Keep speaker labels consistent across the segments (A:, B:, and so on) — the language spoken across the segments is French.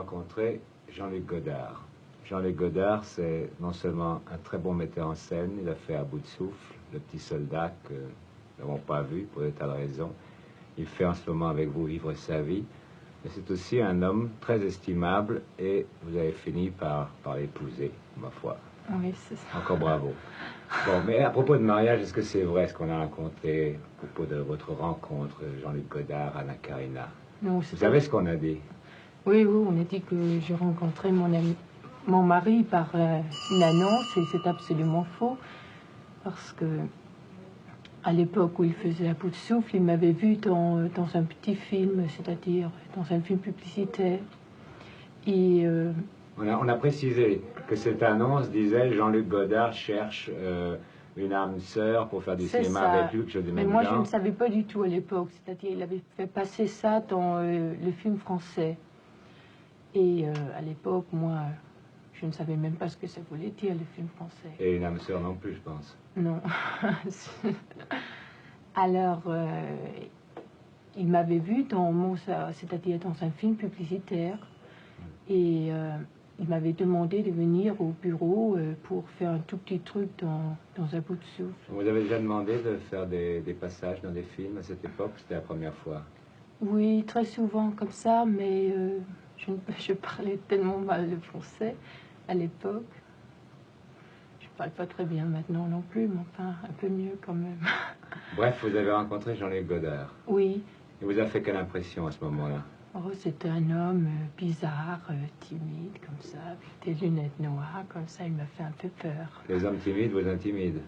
A: rencontré Jean-Luc Godard. Jean-Luc Godard, c'est non seulement un très bon metteur en scène, il a fait À bout de souffle, Le petit soldat, que nous n'avons pas vu pour des tas de raisons. Il fait en ce moment avec vous Vivre sa vie. Mais c'est aussi un homme très estimable et vous avez fini par l'épouser, ma foi.
B: Oui, c'est ça.
A: Encore bravo. Bon, mais à propos de mariage, est-ce que c'est vrai ce qu'on a raconté à propos de votre rencontre, Jean-Luc Godard, Anna Karina?
B: Non,
A: Vous savez ce qu'on a dit?
B: Oui, on a dit que j'ai rencontré mon mari par une annonce et c'est absolument faux parce que à l'époque où il faisait À bout de souffle, il m'avait vu dans un petit film, c'est-à-dire dans un film publicitaire. Et
A: on a précisé que cette annonce disait Jean-Luc Godard cherche une âme sœur pour faire du cinéma
B: ça.
A: avec lui, quelque chose de
B: Mais
A: même
B: moi,
A: genre.
B: je ne savais pas du tout à l'époque. C'est-à-dire, il avait fait passer ça dans le film français. Et à l'époque, moi, je ne savais même pas ce que ça voulait dire, le film français.
A: Et une âme sœur non plus, je pense.
B: Non. Alors, il m'avait vu c'est-à-dire dans un film publicitaire. Et il m'avait demandé de venir au bureau pour faire un tout petit truc dans À bout de souffle.
A: Vous avez déjà demandé de faire des passages dans des films à cette époque? C'était la première fois.
B: Oui, très souvent comme ça, mais je parlais tellement mal le français à l'époque. Je parle pas très bien maintenant non plus, mais enfin, un peu mieux quand même.
A: Bref, vous avez rencontré Jean-Luc Godard.
B: Oui.
A: Il vous a fait quelle impression à ce moment-là?
B: Oh, c'était un homme bizarre, timide, comme ça, avec des lunettes noires, comme ça, il m'a fait un peu peur.
A: Les hommes timides vous intimident?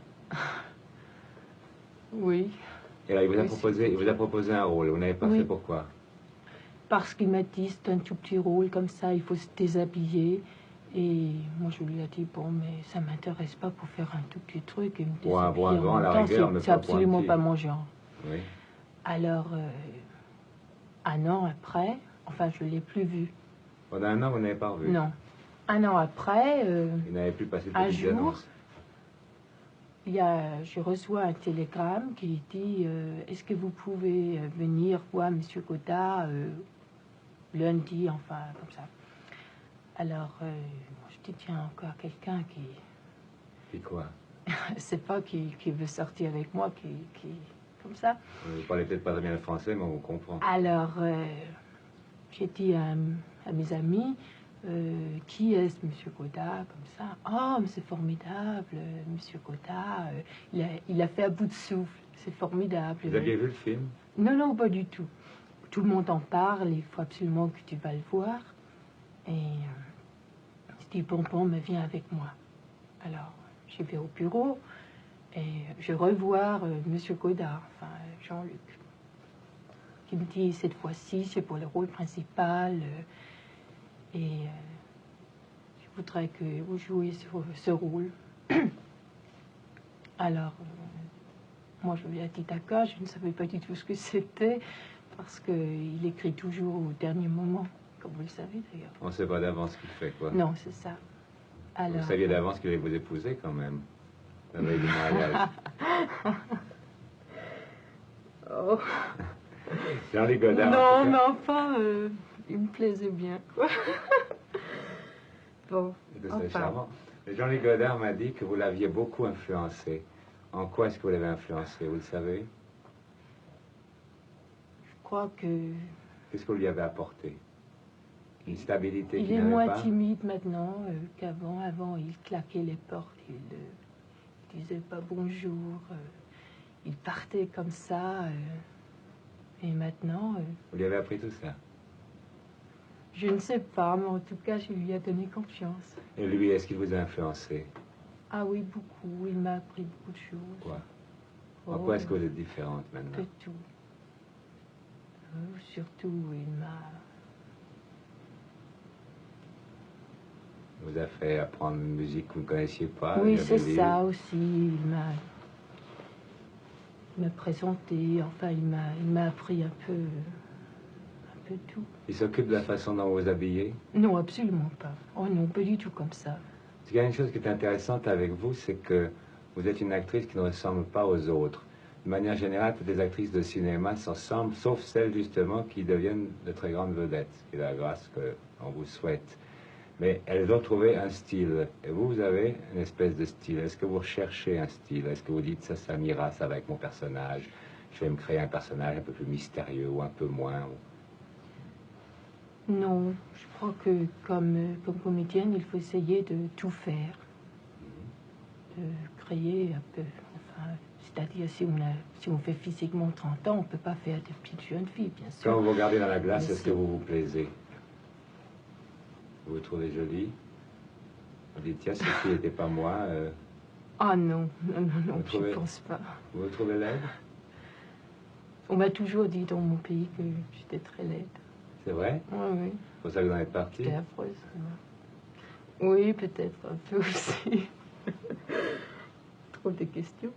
B: Oui.
A: Et là, il vous a proposé un rôle, vous n'avez pas fait pourquoi?
B: Parce qu'il m'a dit, c'est un tout petit rôle, comme ça, il faut se déshabiller. Et moi, je lui ai dit, bon, mais ça m'intéresse pas pour faire un tout petit truc et me déshabiller. C'est absolument pas mon genre.
A: Oui.
B: Alors, un an après, enfin, je ne l'ai plus vu.
A: Pendant un an, vous n'avez pas revu?
B: Non. Un an après,
A: il n'avait plus passé
B: un
A: de
B: jour,
A: annonce.
B: je reçois un télégramme qui dit est-ce que vous pouvez venir voir M. Godard lundi, enfin, comme ça. Alors, je dis tiens, encore quelqu'un qui...
A: Qui quoi?
B: C'est pas qui veut sortir avec moi, qui comme ça.
A: Vous parlez peut-être pas très bien le français, mais on vous comprend.
B: Alors, j'ai dit à mes amis, qui est ce Monsieur Godard, comme ça. Oh, mais c'est formidable, Monsieur Godard, il a fait À bout de souffle, c'est formidable.
A: Vous aviez vu le film?
B: Non, non, pas du tout. Tout le monde en parle, il faut absolument que tu vas le voir. Et je dis, bon, mais viens avec moi. Alors, j'y vais au bureau et je revois Monsieur Godard, enfin Jean-Luc, qui me dit, cette fois-ci, c'est pour le rôle principal et je voudrais que vous jouiez ce rôle. Alors, moi, je lui ai dit d'accord, je ne savais pas du tout ce que c'était, parce qu'il écrit toujours au dernier moment, comme vous le savez d'ailleurs.
A: On ne sait pas d'avance ce qu'il fait, quoi.
B: Non, c'est ça. Alors,
A: vous saviez d'avance qu'il allait vous épouser, quand même, la veille du mariage.
B: Oh.
A: Jean-Luc Godard.
B: Non, mais enfin, il me plaisait bien, quoi. Bon,
A: c'est charmant. Jean-Luc Godard m'a dit que vous l'aviez beaucoup influencé. En quoi est-ce que vous l'avez influencé, vous le savez?
B: Je crois que...
A: Qu'est-ce que vous lui avez apporté? Une stabilité
B: qu'il n'avait pas? Il est moins timide maintenant qu'avant. Avant, il claquait les portes, il disait pas bonjour, il partait comme ça. Et maintenant...
A: Vous lui avez appris tout ça?
B: Je ne sais pas, mais en tout cas, je lui ai donné confiance.
A: Et lui, est-ce qu'il vous a influencé?
B: Ah oui, beaucoup. Il m'a appris beaucoup de choses.
A: Quoi? En quoi est-ce que vous êtes différente maintenant?
B: De tout. Surtout, il m'a...
A: vous a fait apprendre une musique que vous ne connaissiez pas?
B: Oui, c'est ça aussi. Il m'a présenté, enfin, il m'a appris un peu tout.
A: Il s'occupe de la façon dont vous vous habillez?
B: Non, absolument pas. Oh non, pas du tout comme ça.
A: Il y a une chose qui est intéressante avec vous, c'est que vous êtes une actrice qui ne ressemble pas aux autres. De manière générale, toutes les actrices de cinéma se ressemblent, sauf celles justement qui deviennent de très grandes vedettes. Ce qui est la grâce que on vous souhaite. Mais elles ont trouvé un style. Et vous, vous avez une espèce de style. Est-ce que vous recherchez un style? Est-ce que vous dites, ça m'ira, ça va avec mon personnage? Je vais me créer un personnage un peu plus mystérieux ou un peu moins?
B: Non, je crois que comme comédienne, il faut essayer de tout faire. De créer un peu, enfin, c'est-à-dire si on fait physiquement 30 ans, on ne peut pas faire de petites jeunes filles, bien sûr.
A: Quand vous regardez dans la glace,
B: Mais
A: est-ce que vous vous plaisez? Vous vous trouvez jolie? Vous dites, tiens, cette fille n'était pas moi.
B: Ah non, je ne pense pas.
A: Vous vous trouvez laide?
B: On m'a toujours dit dans mon pays que j'étais très laide.
A: C'est vrai?
B: Oui, oui.
A: C'est pour ça que vous en êtes parti?
B: J'étais affreuse. Oui, peut-être un peu aussi. Trop de questions.